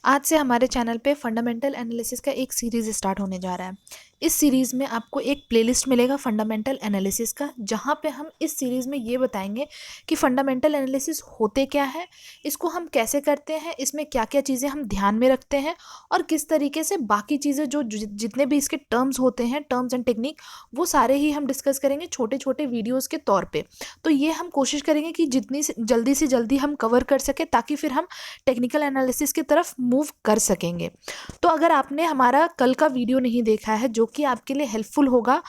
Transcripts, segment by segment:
आज से हमारे चैनल पे फंडामेंटल एनालिसिस का एक सीरीज़ स्टार्ट होने जा रहा है। इस सीरीज़ में आपको एक प्लेलिस्ट मिलेगा फंडामेंटल एनालिसिस का, जहाँ पे हम इस सीरीज़ में ये बताएंगे कि फंडामेंटल एनालिसिस होते क्या है, इसको हम कैसे करते हैं, इसमें क्या क्या चीज़ें हम ध्यान में रखते हैं और किस तरीके से बाकी चीज़ें जो जितने भी इसके टर्म्स होते हैं, टर्म्स एंड टेक्निक, वो सारे ही हम डिस्कस करेंगे छोटे छोटे वीडियोज़ के तौर पर। तो ये हम कोशिश करेंगे कि जितनी जल्दी से जल्दी हम कवर कर सकें, ताकि फिर हम टेक्निकल एनालिसिस की तरफ मूव कर सकेंगे। तो अगर आपने हमारा कल का वीडियो नहीं देखा है, जो कि आपके लिए हेल्पफुल होगा,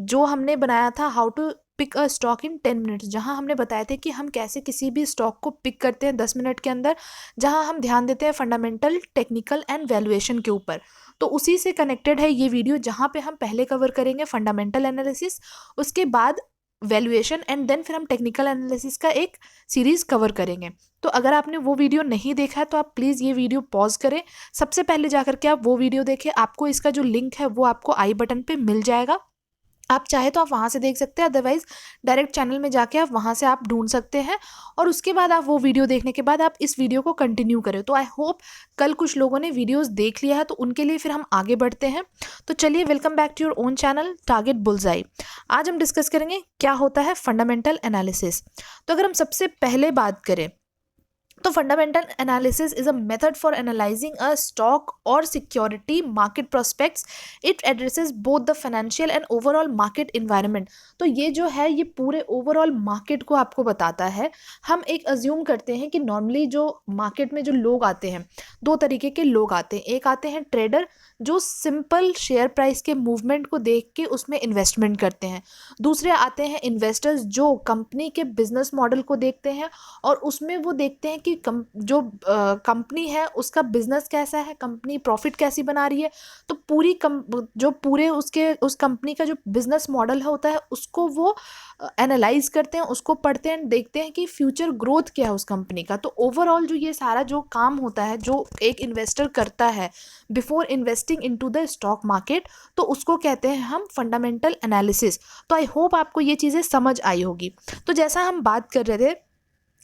जो हमने बनाया था how to pick a stock in 10 minutes, जहां हमने बताया था कि हम कैसे किसी भी स्टॉक को पिक करते हैं 10 मिनट के अंदर, जहां हम ध्यान देते हैं फंडामेंटल, टेक्निकल एंड वैल्यूएशन के ऊपर। तो उसी से कनेक्टेड है ये वीडियो, जहां पे हम पहले कवर करेंगे फंडामेंटल एनालिसिस, उसके बाद वैल्यूएशन एंड देन फिर हम टेक्निकल एनालिसिस का एक सीरीज कवर करेंगे। तो अगर आपने वो वीडियो नहीं देखा है तो आप प्लीज़ ये वीडियो पॉज करें, सबसे पहले जाकर के आप वो वीडियो देखें। आपको इसका जो लिंक है वो आपको आई बटन पे मिल जाएगा। आप चाहे तो आप वहाँ से देख सकते हैं, अदरवाइज डायरेक्ट चैनल में जाके आप वहाँ से आप ढूंढ सकते हैं, और उसके बाद आप वो वीडियो देखने के बाद आप इस वीडियो को कंटिन्यू करें। तो आई होप कल कुछ लोगों ने वीडियोस देख लिया है, तो उनके लिए फिर हम आगे बढ़ते हैं। तो चलिए, welcome back to your own channel target bullseye. आज हम डिस्कस करेंगे क्या होता है फंडामेंटल एनालिसिस। तो अगर हम सबसे पहले बात करें तो fundamental analysis is a method for analysing a stock और security market prospects. It addresses both the financial and overall market environment. तो ये जो है, ये पूरे ओवरऑल मार्केट को आपको बताता है। हम एक अज्यूम करते हैं कि नॉर्मली जो मार्केट में जो लोग आते हैं, दो तरीके के लोग आते हैं। एक आते हैं ट्रेडर, जो सिंपल शेयर प्राइस के मूवमेंट को देख के उसमें इन्वेस्टमेंट करते हैं। दूसरे आते हैं इन्वेस्टर्स, जो कंपनी के बिजनेस मॉडल को देखते हैं और उसमें वो देखते हैं कि जो कंपनी है उसका बिजनेस कैसा है, कंपनी प्रॉफिट कैसी बना रही है। तो जो पूरे उस कंपनी का जो बिजनेस मॉडल होता है, उसको वो एनालाइज करते हैं, उसको पढ़ते हैं, देखते हैं कि फ्यूचर ग्रोथ क्या है उस कंपनी का। तो ओवरऑल जो ये सारा जो काम होता है, जो एक इन्वेस्टर करता है before investing into the stock market, तो उसको कहते हैं हम फंडामेंटल एनालिसिस। तो आई होप आपको ये चीज़ें समझ आई होगी। तो जैसा हम बात कर रहे थे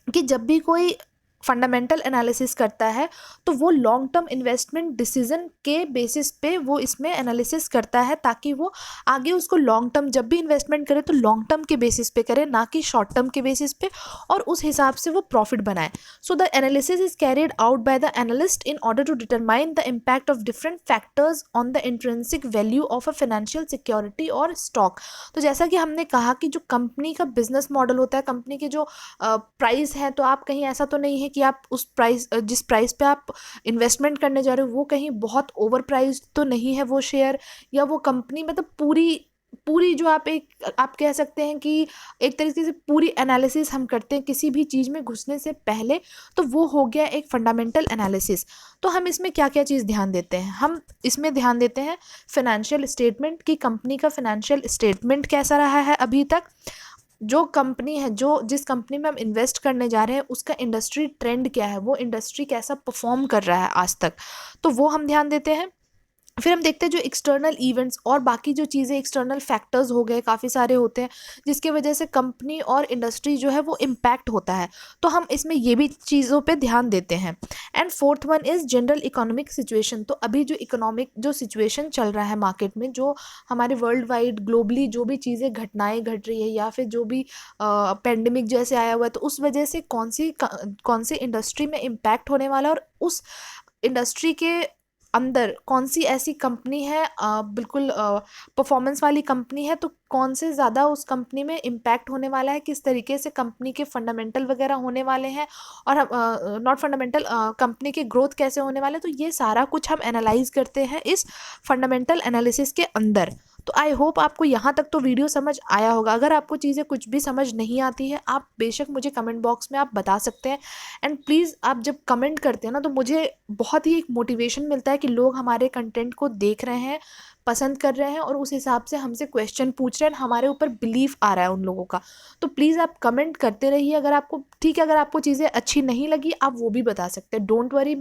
कि जब भी कोई फंडामेंटल एनालिसिस करता है, तो वो लॉन्ग टर्म इन्वेस्टमेंट डिसीजन के बेसिस पे वो इसमें एनालिसिस करता है, ताकि वो आगे उसको लॉन्ग टर्म जब भी इन्वेस्टमेंट करे तो लॉन्ग टर्म के बेसिस पे करे, ना कि शॉर्ट टर्म के बेसिस पे, और उस हिसाब से वो प्रॉफिट बनाए। So the analysis is carried out by the analyst in order to determine the impact of different factors on the intrinsic value of a financial security और स्टॉक। तो जैसा कि हमने कहा कि जो कंपनी का बिजनेस मॉडल होता है, कंपनी के जो प्राइस है, तो आप कहीं ऐसा तो नहीं है कि आप उस प्राइस जिस प्राइस पे आप इन्वेस्टमेंट करने जा रहे हो वो कहीं बहुत ओवर प्राइस तो नहीं है वो शेयर, या वो कंपनी, मतलब पूरी पूरी जो आप कह सकते हैं कि एक तरीके से पूरी एनालिसिस हम करते हैं किसी भी चीज़ में घुसने से पहले। तो वो हो गया एक फंडामेंटल एनालिसिस। तो हम इसमें क्या क्या चीज़ ध्यान देते हैं? हम इसमें ध्यान देते हैं फाइनेंशियल स्टेटमेंट, की कंपनी का फाइनेंशियल स्टेटमेंट कैसा रहा है अभी तक, जो कंपनी है, जो जिस कंपनी में हम इन्वेस्ट करने जा रहे हैं उसका इंडस्ट्री ट्रेंड क्या है, वो इंडस्ट्री कैसा परफॉर्म कर रहा है आज तक, तो वो हम ध्यान देते हैं। फिर हम देखते हैं जो एक्सटर्नल इवेंट्स और बाकी जो चीज़ें, एक्सटर्नल फैक्टर्स हो गए, काफ़ी सारे होते हैं जिसके वजह से कंपनी और इंडस्ट्री जो है वो इम्पैक्ट होता है। तो हम इसमें ये भी चीज़ों पे ध्यान देते हैं। And fourth one is general economic situation. तो अभी जो इकोनॉमिक जो सिचुएशन चल रहा है मार्केट में, जो हमारे वर्ल्ड वाइड ग्लोबली जो भी चीज़ें घटनाएं घट रही है, या फिर जो भी पेंडेमिक जैसे आया हुआ है, तो उस वजह से कौन सी इंडस्ट्री में इम्पैक्ट होने वाला है, और उस इंडस्ट्री के अंदर कौन सी ऐसी कंपनी है बिल्कुल परफॉर्मेंस वाली कंपनी है, तो कौन से ज़्यादा उस कंपनी में इम्पैक्ट होने वाला है, किस तरीके से कंपनी के फंडामेंटल वगैरह होने वाले हैं, और नॉट फंडामेंटल, कंपनी के ग्रोथ कैसे होने वाले हैं। तो ये सारा कुछ हम एनालाइज करते हैं इस फंडामेंटल एनालिसिस के अंदर। तो आई होप आपको यहाँ तक तो वीडियो समझ आया होगा। अगर आपको चीज़ें कुछ भी समझ नहीं आती है, आप बेशक मुझे कमेंट बॉक्स में आप बता सकते हैं। एंड प्लीज़, आप जब कमेंट करते हैं ना, तो मुझे बहुत ही एक मोटिवेशन मिलता है कि लोग हमारे कंटेंट को देख रहे हैं, पसंद कर रहे हैं और उस हिसाब से हमसे क्वेश्चन पूछ रहे हैं, हमारे ऊपर बिलीव आ रहा है उन लोगों का। तो प्लीज़ आप कमेंट करते रहिए। अगर आपको ठीक है, अगर आपको चीज़ें अच्छी नहीं लगी आप वो भी बता सकते हैं, डोंट वरी,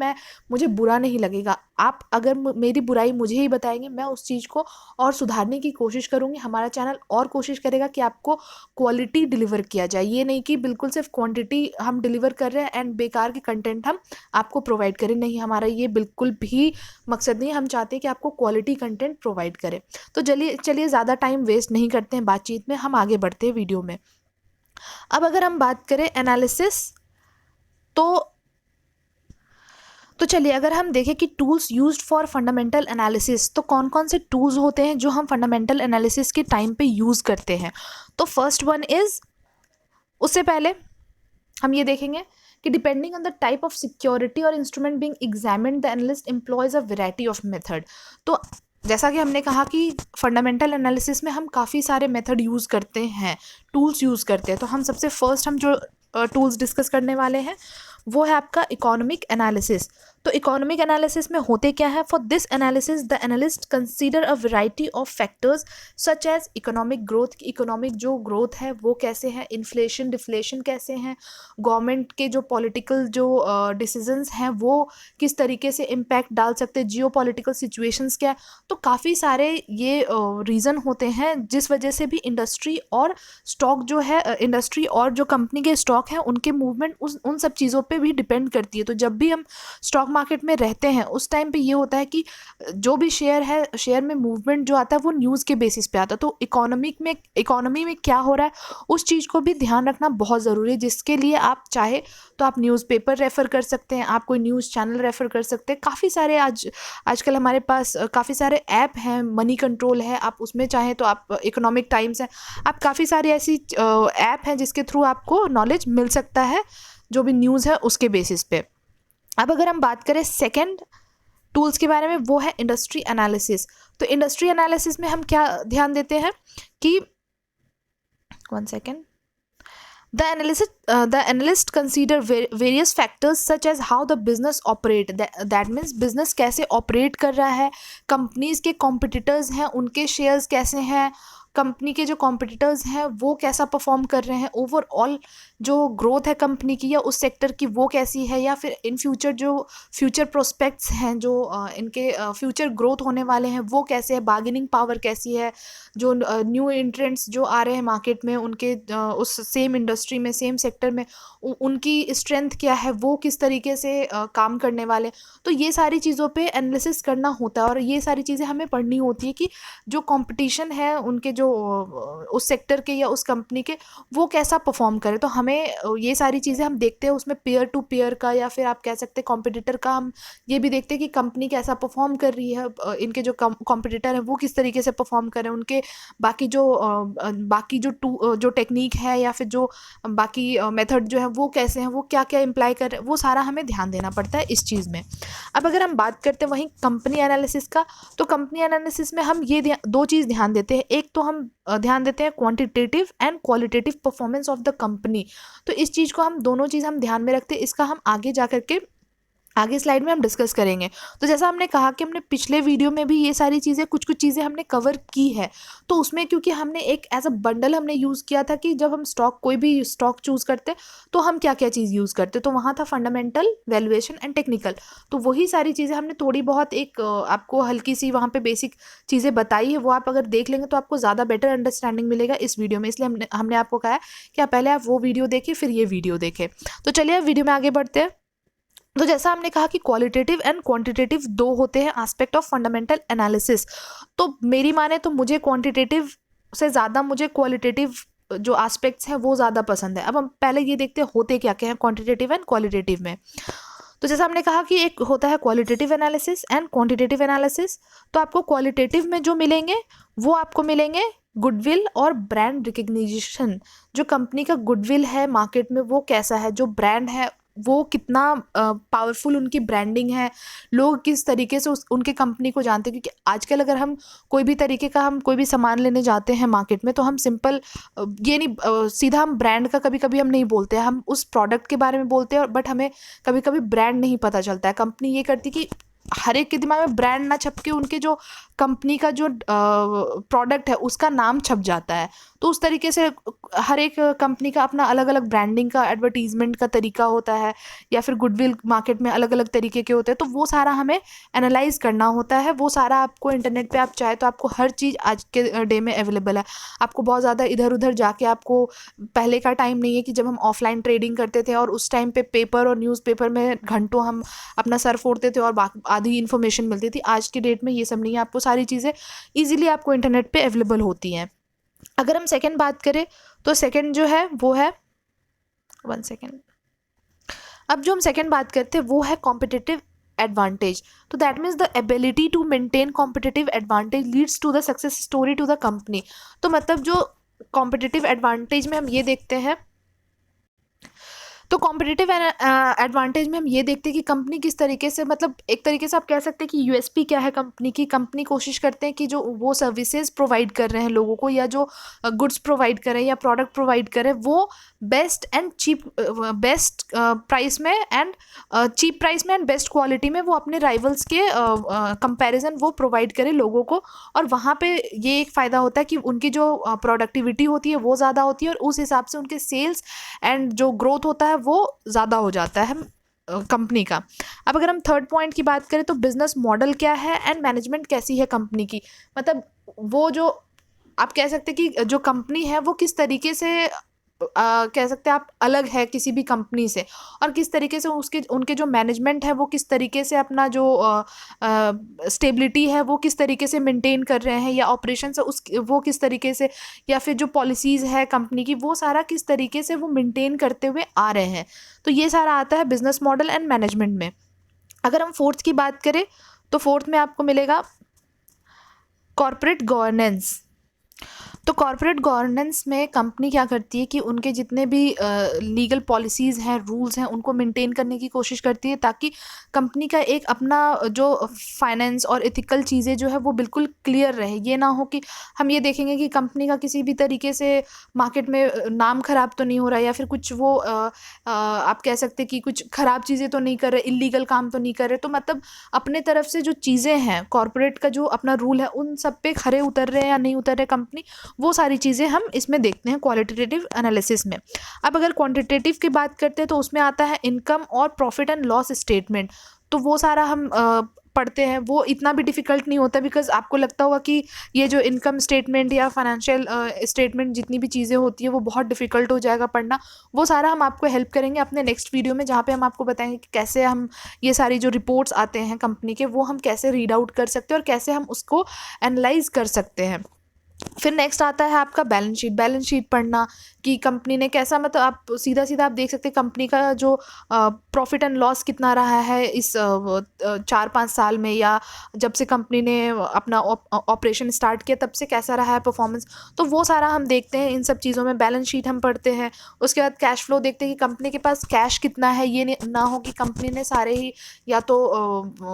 मुझे बुरा नहीं लगेगा। आप अगर मेरी बुराई मुझे ही बताएंगे, मैं उस चीज़ को और सुधारने की कोशिश करूँगी। हमारा चैनल और कोशिश करेगा कि आपको क्वालिटी डिलीवर किया जाए, ये नहीं कि बिल्कुल सिर्फ क्वांटिटी हम डिलीवर कर रहे हैं एंड बेकार के कंटेंट हम आपको प्रोवाइड करें। नहीं, हमारा ये बिल्कुल भी मकसद नहीं है। हम चाहते हैं कि आपको क्वालिटी कंटेंट प्रोवाइड करें। तो चलिए ज़्यादा टाइम वेस्ट नहीं करते हैं बातचीत में, हम आगे बढ़ते हैं वीडियो में। अब अगर हम बात करें एनालिसिस, तो चलिए अगर हम देखें कि tools used for fundamental analysis, तो कौन कौन से टूल्स होते हैं जो हम फंडामेंटल एनालिसिस के टाइम पे यूज़ करते हैं। तो फर्स्ट वन इज़, उससे पहले हम ये देखेंगे कि depending on the type of security और instrument being examined, the analyst employs a variety of method. तो जैसा कि हमने कहा कि फंडामेंटल एनालिसिस में हम काफ़ी सारे मेथड यूज़ करते हैं, टूल्स यूज़ करते हैं। तो हम सबसे फर्स्ट हम जो टूल्स डिस्कस करने वाले हैं वो है आपका इकोनॉमिक एनालिसिस। तो इकोनॉमिक एनालिसिस में होते क्या है, for this analysis the analyst consider a variety of factors such as economic growth, economic जो ग्रोथ है वो कैसे है, इन्फ्लेशन डिफ्लेशन कैसे हैं, गवर्नमेंट के जो पॉलिटिकल जो डिसीजंस हैं वो किस तरीके से इम्पैक्ट डाल सकते हैं, जियो पॉलिटिकल सिचुएशंस क्या है। तो काफ़ी सारे ये रीज़न होते हैं जिस वजह से भी इंडस्ट्री और स्टॉक जो है, इंडस्ट्री और जो कंपनी के स्टॉक हैं उनके मूवमेंट उन सब चीज़ों पे भी डिपेंड करती है। तो जब भी हम स्टॉक मार्केट में रहते हैं उस टाइम पे ये होता है कि जो भी शेयर है, शेयर में मूवमेंट जो आता है वो न्यूज़ के बेसिस पे आता है। तो इकोनॉमी में क्या हो रहा है उस चीज़ को भी ध्यान रखना बहुत ज़रूरी है, जिसके लिए आप चाहे तो आप न्यूज़पेपर रेफ़र कर सकते हैं, आप कोई न्यूज़ चैनल रेफ़र कर सकते हैं। काफ़ी सारे आजकल हमारे पास काफ़ी सारे ऐप हैं, मनी कंट्रोल है, आप उसमें चाहें तो आप इकोनॉमिक टाइम्स है, आप काफ़ी सारी ऐसी ऐप हैं जिसके थ्रू आपको नॉलेज मिल सकता है जो भी न्यूज़ है उसके बेसिस पे। अब अगर हम बात करें सेकंड टूल्स के बारे में, वो है इंडस्ट्री एनालिसिस। तो इंडस्ट्री एनालिसिस में हम क्या ध्यान देते हैं कि one second, the analyst consider various factors such as how the business operate, that means business कैसे operate कर रहा है, companies के competitors हैं उनके shares कैसे हैं, कंपनी के जो कॉम्पिटिटर्स हैं वो कैसा परफॉर्म कर रहे हैं, ओवरऑल जो ग्रोथ है कंपनी की या उस सेक्टर की वो कैसी है, या फिर इन फ्यूचर जो फ्यूचर प्रोस्पेक्ट्स हैं, जो इनके फ्यूचर ग्रोथ होने वाले हैं वो कैसे है, बार्गेनिंग पावर कैसी है, जो न्यू एंट्रेंट्स जो आ रहे हैं मार्केट में उनके उस सेम इंडस्ट्री में सेम सेक्टर में उनकी स्ट्रेंथ क्या है, वो किस तरीके से काम करने वाले। तो ये सारी चीज़ों पे एनालिसिस करना होता है और ये सारी चीज़ें हमें पढ़नी होती है कि जो कंपटीशन है उनके जो उस सेक्टर के या उस कंपनी के वो कैसा परफॉर्म करे। तो हमें ये सारी चीज़ें हम देखते हैं उसमें, पेयर टू पेयर का या फिर आप कह सकते हैं कॉम्पिटिटर का, हम ये भी देखते हैं कि कंपनी कैसा परफॉर्म कर रही है, इनके जो कॉम्पिटिटर हैं वो किस तरीके से परफॉर्म कर रहे हैं, उनके बाकी जो टेक्निक है या फिर जो बाकी मेथड जो है वो कैसे हैं, वो क्या क्या इम्प्लाई कर रहे हैं, वो सारा हमें ध्यान देना पड़ता है इस चीज़ में। अब अगर हम बात करते हैं वहीं कंपनी एनालिसिस का, तो कंपनी एनालिसिस में हम ये दो चीज़ ध्यान देते हैं। एक तो हम ध्यान देते हैं quantitative and qualitative performance of the company. तो इस चीज़ को हम दोनों चीज़ हम ध्यान में रखते हैं, इसका हम आगे जा करके आगे स्लाइड में हम डिस्कस करेंगे। तो जैसा हमने कहा कि हमने पिछले वीडियो में भी ये सारी चीज़ें कुछ चीज़ें हमने कवर की है, तो उसमें क्योंकि हमने एक एज अ बंडल हमने यूज़ किया था कि जब हम कोई भी स्टॉक चूज़ करते तो हम क्या क्या चीज़ यूज़ करते, तो वहाँ था फंडामेंटल, वैल्यूएशन एंड टेक्निकल। तो वही सारी चीज़ें हमने थोड़ी बहुत एक आपको हल्की सी वहाँ पर बेसिक चीज़ें बताई है, वो आप अगर देख लेंगे तो आपको ज़्यादा बेटर अंडरस्टैंडिंग मिलेगा इस वीडियो में। इसलिए हमने आपको कहा कि पहले आप वो वीडियो देखें फिर ये वीडियो देखें। तो चलिए अब वीडियो में आगे बढ़ते हैं। तो जैसा हमने कहा कि क्वालिटेटिव एंड क्वांटिटेटिव दो होते हैं एस्पेक्ट ऑफ फंडामेंटल एनालिसिस। तो मेरी माने तो मुझे क्वांटिटेटिव से ज़्यादा मुझे क्वालिटेटिव जो एस्पेक्ट्स हैं वो ज़्यादा पसंद है। अब हम पहले ये देखते हैं होते क्या क्या हैं क्वांटिटेटिव एंड क्वालिटेटिव में। तो जैसा हमने कहा कि एक होता है qualitative analysis and quantitative analysis. तो आपको क्वालिटेटिव में जो मिलेंगे वो आपको मिलेंगे गुडविल और ब्रांड रिकग्निशन। जो कंपनी का गुडविल है मार्केट में वो कैसा है, जो ब्रांड है वो कितना पावरफुल उनकी ब्रांडिंग है, लोग किस तरीके से उनके कंपनी को जानते हैं। क्योंकि आजकल अगर हम कोई भी तरीके का हम कोई भी सामान लेने जाते हैं मार्केट में तो हम सिंपल ये नहीं सीधा हम ब्रांड का कभी कभी हम नहीं बोलते हैं, हम उस प्रोडक्ट के बारे में बोलते हैं, बट हमें कभी कभी ब्रांड नहीं पता चलता है। कंपनी ये करती कि हर एक के दिमाग में ब्रांड ना छप के उनके जो कंपनी का जो प्रोडक्ट है उसका नाम छप जाता है। तो उस तरीके से हर एक कंपनी का अपना अलग अलग ब्रांडिंग का, एडवर्टीजमेंट का तरीका होता है, या फिर गुडविल मार्केट में अलग अलग तरीके के होते हैं। तो वो सारा हमें एनालाइज करना होता है। वो सारा आपको इंटरनेट पे आप चाहे तो आपको हर चीज़ आज के डे में अवेलेबल है। आपको बहुत ज़्यादा इधर उधर जाके आपको, पहले का टाइम नहीं है कि जब हम ऑफलाइन ट्रेडिंग करते थे और उस टाइम पे पेपर और न्यूज़पेपर में घंटों हम अपना सर फोड़ते थे और आधी इन्फॉर्मेशन मिलती थी। आज की डेट में ये सब नहीं है, आपको सारी चीज़ें ईजिली आपको इंटरनेट पे अवेलेबल होती हैं। अगर हम सेकंड बात करें तो सेकंड जो है वो है, 1 सेकेंड, अब जो हम सेकंड बात करते हैं वो है कॉम्पिटिटिव एडवांटेज। तो that means the ability to maintain competitive advantage leads to the success story to the company. तो मतलब जो कॉम्पिटिटिव एडवांटेज में हम ये देखते हैं, तो कॉम्पिटिटिव एडवांटेज में हम ये देखते हैं कि कंपनी किस तरीके से, मतलब एक तरीके से आप कह सकते हैं कि यूएसपी क्या है कंपनी की। कंपनी कोशिश करते हैं कि जो वो सर्विसेज प्रोवाइड कर रहे हैं लोगों को, या जो गुड्स प्रोवाइड करें या प्रोडक्ट प्रोवाइड करें, वो best and cheap, best price में एंड चीप प्राइस में एंड बेस्ट क्वालिटी में वो अपने राइवल्स के कंपैरिजन वो प्रोवाइड करें लोगों को। और वहाँ पे ये एक फ़ायदा होता है कि उनकी जो प्रोडक्टिविटी होती है वो ज़्यादा होती है, और उस हिसाब से उनके सेल्स एंड जो ग्रोथ होता है वो ज़्यादा हो जाता है कंपनी का। अब अगर हम थर्ड पॉइंट की बात करें तो बिजनेस मॉडल क्या है एंड मैनेजमेंट कैसी है कंपनी की। मतलब वो जो आप कह सकते हैं कि जो कंपनी है वो किस तरीके से कह सकते हैं आप अलग है किसी भी कंपनी से, और किस तरीके से उसके उनके जो मैनेजमेंट है वो किस तरीके से अपना जो स्टेबिलिटी है वो किस तरीके से मेंटेन कर रहे हैं, या ऑपरेशन है उस वो किस तरीके से, या फिर जो पॉलिसीज़ है कंपनी की वो सारा किस तरीके से वो मेंटेन करते हुए आ रहे हैं। तो ये सारा आता है बिजनेस मॉडल एंड मैनेजमेंट में। अगर हम फोर्थ की बात करें तो फोर्थ में आपको मिलेगा कॉर्पोरेट गवर्नेंस। तो कॉर्पोरेट गवर्नेंस में कंपनी क्या करती है कि उनके जितने भी लीगल पॉलिसीज़ हैं, रूल्स हैं, उनको मेंटेन करने की कोशिश करती है, ताकि कंपनी का एक अपना जो फाइनेंस और एथिकल चीज़ें जो है वो बिल्कुल क्लियर रहे। ये ना हो कि हम ये देखेंगे कि कंपनी का किसी भी तरीके से मार्केट में नाम ख़राब तो नहीं हो रहा है, या फिर कुछ वो आप कह सकते हैं कि कुछ ख़राब चीज़ें तो नहीं कर रहे, इलीगल काम तो नहीं कर रहे। तो मतलब अपने तरफ से जो चीज़ें हैं, कॉर्पोरेट का जो अपना रूल है, उन सब पे खरे उतर रहे हैं या नहीं उतर रहे कंपनी, वो सारी चीज़ें हम इसमें देखते हैं क्वालिटेटिव एनालिसिस में। अब अगर क्वांटिटेटिव की बात करते हैं तो उसमें आता है इनकम और प्रॉफिट एंड लॉस स्टेटमेंट। तो वो सारा हम पढ़ते हैं, वो इतना भी डिफ़िकल्ट नहीं होता, बिकॉज़ आपको लगता होगा कि ये जो इनकम स्टेटमेंट या फाइनेंशियल स्टेटमेंट जितनी भी चीज़ें होती है वो बहुत डिफ़िकल्ट हो जाएगा पढ़ना। वो सारा हम आपको हेल्प करेंगे अपने नेक्स्ट वीडियो में, जहाँ पे हम आपको बताएंगे कि कैसे हम ये सारी जो रिपोर्ट्स आते हैं कंपनी के वो हम कैसे रीड आउट कर सकते हैं और कैसे हम उसको एनालाइज कर सकते हैं। फिर नेक्स्ट आता है आपका बैलेंस शीट। बैलेंस शीट पढ़ना कि कंपनी ने कैसा, मतलब आप सीधा सीधा आप देख सकते हैं कंपनी का जो प्रॉफिट एंड लॉस कितना रहा है इस 4-5 साल में, या जब से कंपनी ने अपना ऑपरेशन स्टार्ट किया तब से कैसा रहा है परफॉर्मेंस। तो वो सारा हम देखते हैं इन सब चीज़ों में। बैलेंस शीट हम पढ़ते हैं। उसके बाद कैश फ्लो देखते हैं कि कंपनी के पास कैश कितना है। ये ना हो कि कंपनी ने सारे ही, या तो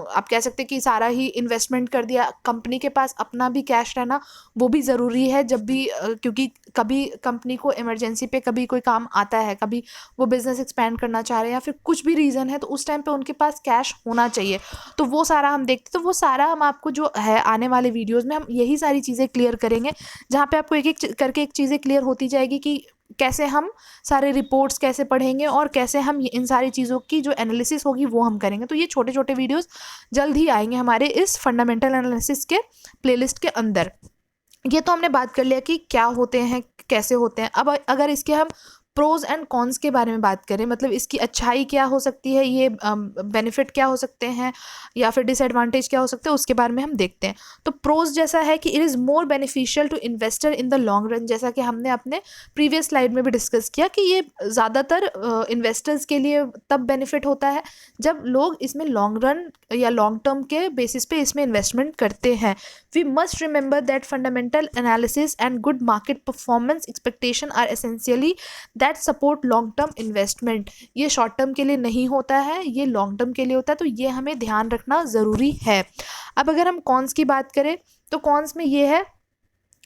आप कह सकते हैं कि सारा ही इन्वेस्टमेंट कर दिया। कंपनी के पास अपना भी कैश रहना वो भी ज़रूरी है, जब भी क्योंकि कभी कंपनी को इमरजेंसी पे कभी कोई काम आता है, कभी वो बिज़नेस एक्सपैंड करना चाह रहे हैं या फिर कुछ भी रीज़न है, तो उस टाइम पे उनके पास कैश होना चाहिए। तो वो सारा हम देखते, तो वो सारा हम आपको जो है आने वाले वीडियोज़ में हम यही सारी चीज़ें क्लियर करेंगे, जहाँ पे आपको एक एक करके एक चीज़ें क्लियर होती जाएगी कि कैसे हम सारे रिपोर्ट्स कैसे पढ़ेंगे और कैसे हम इन सारी चीज़ों की जो एनालिसिस होगी वो हम करेंगे। तो ये छोटे छोटे वीडियोज़ जल्द ही आएंगे हमारे इस फंडामेंटल एनालिसिस के प्लेलिस्ट के अंदर। ये तो हमने बात कर लिया कि क्या होते हैं, कैसे होते हैं। अब अगर इसके हम प्रोज एंड कॉन्स के बारे में बात करें, मतलब इसकी अच्छाई क्या हो सकती है, ये बेनिफिट क्या हो सकते हैं, या फिर डिसएडवांटेज क्या हो सकते हैं, उसके बारे में हम देखते हैं। तो प्रोज जैसा है कि it is more beneficial to investor in the long run, जैसा कि हमने अपने प्रीवियस स्लाइड में भी डिस्कस किया कि ये ज़्यादातर इन्वेस्टर्स के लिए तब बेनिफिट होता है जब लोग इसमें लॉन्ग रन या लॉन्ग टर्म के बेसिस पे इसमें इन्वेस्टमेंट करते हैं। We must remember that fundamental analysis and good market performance expectation are essentially that support long term investment. ये शॉर्ट टर्म के लिए नहीं होता है, ये लॉन्ग टर्म के लिए होता है। तो ये हमें ध्यान रखना ज़रूरी है। अब अगर हम कॉन्स की बात करें तो कॉन्स में ये है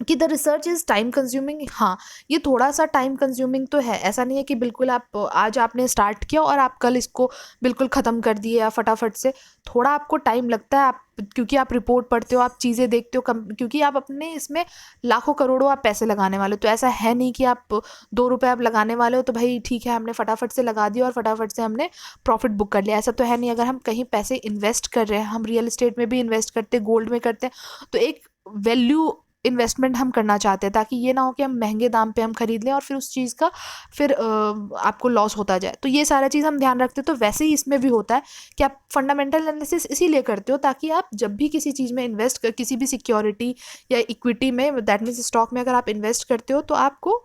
कि the research is time consuming. हाँ, ये थोड़ा सा टाइम कंज्यूमिंग तो है, ऐसा नहीं है कि बिल्कुल आप आज आपने स्टार्ट किया और आप कल इसको बिल्कुल ख़त्म कर दिए या फटाफट से। थोड़ा आपको टाइम लगता है, आप क्योंकि आप रिपोर्ट पढ़ते हो, आप चीज़ें देखते हो, कम क्योंकि आप अपने इसमें लाखों करोड़ों आप पैसे लगाने वाले हो। तो ऐसा है नहीं कि आप 2 रुपये आप लगाने वाले हो तो भाई ठीक है हमने फटाफट से लगा दिया और फटाफट से हमने प्रॉफिट बुक कर लिया, ऐसा तो है नहीं। अगर हम कहीं पैसे इन्वेस्ट कर रहे हैं, हम रियल एस्टेट में भी इन्वेस्ट करते हैं, गोल्ड में करते हैं, तो एक वैल्यू इन्वेस्टमेंट हम करना चाहते हैं, ताकि ये ना हो कि हम महंगे दाम पे हम खरीद लें और फिर उस चीज़ का फिर आपको लॉस होता जाए। तो ये सारा चीज़ हम ध्यान रखते हैं। तो वैसे ही इसमें भी होता है कि आप फंडामेंटल एनालिसिस इसीलिए करते हो ताकि आप जब भी किसी चीज़ में इन्वेस्ट कर, किसी भी सिक्योरिटी या इक्विटी में, दैट मीन्स स्टॉक में अगर आप इन्वेस्ट करते हो तो आपको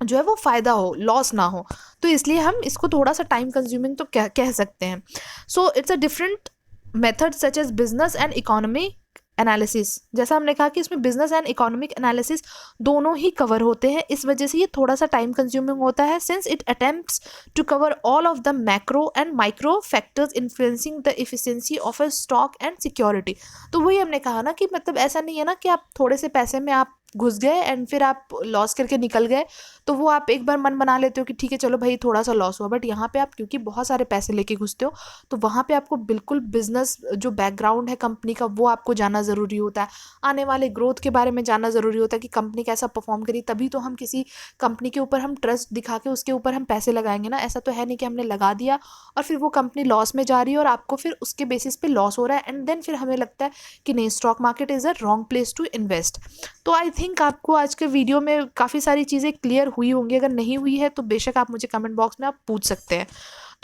जो है वो फ़ायदा हो, लॉस ना हो। तो इसलिए हम इसको थोड़ा सा टाइम कंज्यूमिंग तो कह सकते हैं। So it's a different method such as business and economy analysis. जैसा हमने कहा कि इसमें बिजनेस एंड इकोनॉमिक एनालिसिस दोनों ही कवर होते हैं, इस वजह से ये थोड़ा सा टाइम कंज्यूमिंग होता है, since it attempts to cover all of the macro and micro factors influencing the efficiency of a stock and security. तो वही हमने कहा ना कि मतलब ऐसा नहीं है ना कि आप थोड़े से पैसे में आप घुस गए एंड फिर आप लॉस करके निकल गए, तो वो आप एक बार मन बना लेते हो कि ठीक है चलो भाई थोड़ा सा लॉस हुआ। बट यहाँ पे आप क्योंकि बहुत सारे पैसे लेके घुसते हो, तो वहाँ पे आपको बिल्कुल बिजनेस जो बैकग्राउंड है कंपनी का वो आपको जानना ज़रूरी होता है, आने वाले ग्रोथ के बारे में जानना ज़रूरी होता है कि कंपनी कैसा परफॉर्म करी, तभी तो हम किसी कंपनी के ऊपर हम ट्रस्ट दिखा के उसके ऊपर हम पैसे लगाएंगे ना। ऐसा तो है नहीं कि हमने लगा दिया और फिर वो कंपनी लॉस में जा रही है और आपको फिर उसके बेसिस पे लॉस हो रहा है एंड देन फिर हमें लगता है कि नहीं, stock market is a wrong place to invest. तो आई थिंक आपको आज के वीडियो में काफ़ी सारी चीज़ें क्लियर हुई होंगी, अगर नहीं हुई है तो बेशक आप मुझे कमेंट बॉक्स में आप पूछ सकते हैं।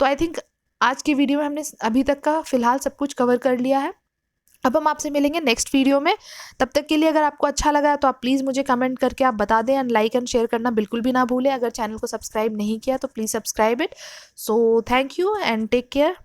तो आई थिंक आज की वीडियो में हमने अभी तक का फ़िलहाल सब कुछ कवर कर लिया है। अब हम आपसे मिलेंगे नेक्स्ट वीडियो में। तब तक के लिए अगर आपको अच्छा लगा है तो आप प्लीज़ मुझे कमेंट करके आप बता दें एंड लाइक एंड शेयर करना बिल्कुल भी ना भूलें। अगर चैनल को सब्सक्राइब नहीं किया तो please subscribe it. So thank you and take care.